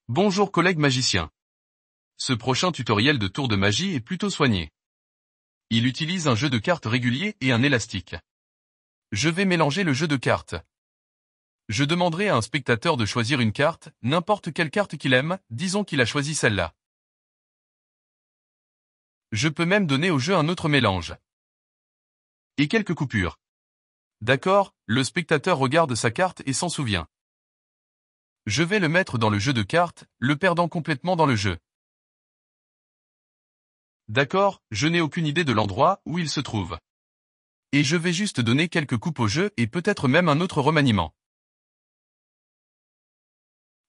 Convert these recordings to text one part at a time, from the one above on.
Bonjour collègues magiciens. Ce prochain tutoriel de tour de magie est plutôt soigné. Il utilise un jeu de cartes régulier et un élastique. Je vais mélanger le jeu de cartes. Je demanderai à un spectateur de choisir une carte, n'importe quelle carte qu'il aime, disons qu'il a choisi celle-là. Je peux même donner au jeu un autre mélange. Et quelques coupures. D'accord, le spectateur regarde sa carte et s'en souvient. Je vais le mettre dans le jeu de cartes, le perdant complètement dans le jeu. D'accord, je n'ai aucune idée de l'endroit où il se trouve. Et je vais juste donner quelques coupes au jeu et peut-être même un autre remaniement.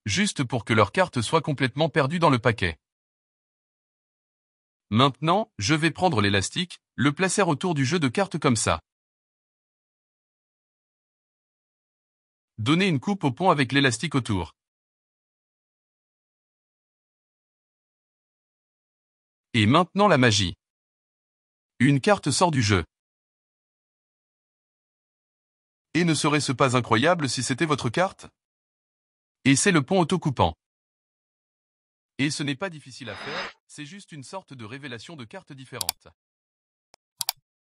Juste pour que leur carte soit complètement perdue dans le paquet. Maintenant, je vais prendre l'élastique, le placer autour du jeu de cartes comme ça. Donner une coupe au pont avec l'élastique autour. Et maintenant la magie. Une carte sort du jeu. Et ne serait-ce pas incroyable si c'était votre carte? Et c'est le pont autocoupant. Et ce n'est pas difficile à faire, c'est juste une sorte de révélation de cartes différentes.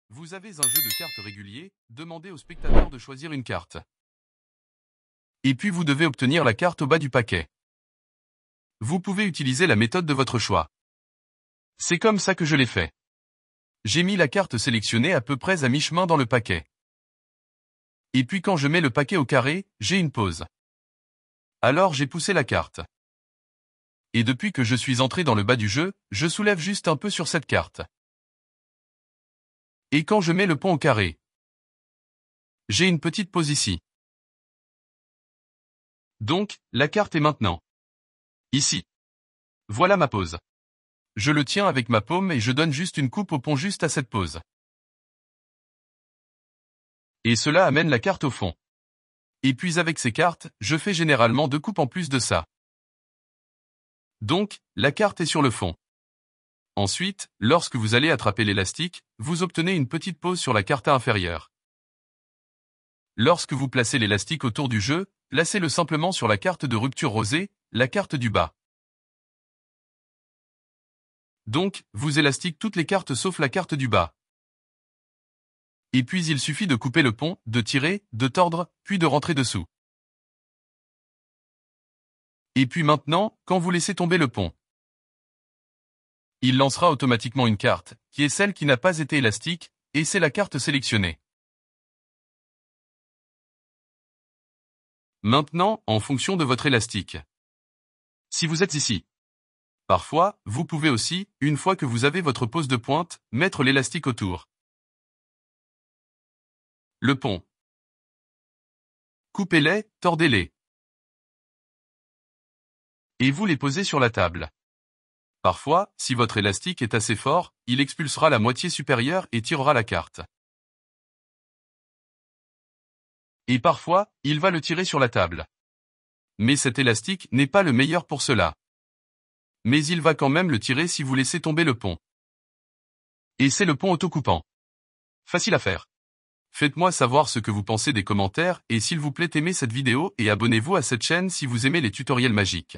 Vous avez un jeu de cartes régulier, demandez au spectateur de choisir une carte. Et puis vous devez obtenir la carte au bas du paquet. Vous pouvez utiliser la méthode de votre choix. C'est comme ça que je l'ai fait. J'ai mis la carte sélectionnée à peu près à mi-chemin dans le paquet. Et puis quand je mets le paquet au carré, j'ai une pause. Alors j'ai poussé la carte. Et depuis que je suis entré dans le bas du jeu, je soulève juste un peu sur cette carte. Et quand je mets le pont au carré, j'ai une petite pause ici. Donc, la carte est maintenant ici. Voilà ma pause. Je le tiens avec ma paume et je donne juste une coupe au pont juste à cette pause. Et cela amène la carte au fond. Et puis avec ces cartes, je fais généralement 2 coupes en plus de ça. Donc, la carte est sur le fond. Ensuite, lorsque vous allez attraper l'élastique, vous obtenez une petite pause sur la carte inférieure. Lorsque vous placez l'élastique autour du jeu, placez-le simplement sur la carte de rupture rosée, la carte du bas. Donc, vous élastiquez toutes les cartes sauf la carte du bas. Et puis il suffit de couper le pont, de tirer, de tordre, puis de rentrer dessous. Et puis maintenant, quand vous laissez tomber le pont, il lancera automatiquement une carte, qui est celle qui n'a pas été élastique, et c'est la carte sélectionnée. Maintenant, en fonction de votre élastique. Si vous êtes ici. Parfois, vous pouvez aussi, une fois que vous avez votre pose de pointe, mettre l'élastique autour. Le pont. Coupez-les, tordez-les. Et vous les posez sur la table. Parfois, si votre élastique est assez fort, il expulsera la moitié supérieure et tirera la carte. Et parfois, il va le tirer sur la table. Mais cet élastique n'est pas le meilleur pour cela. Mais il va quand même le tirer si vous laissez tomber le pont. Et c'est le pont autocoupant. Facile à faire. Faites-moi savoir ce que vous pensez des commentaires et s'il vous plaît aimez cette vidéo et abonnez-vous à cette chaîne si vous aimez les tutoriels magiques.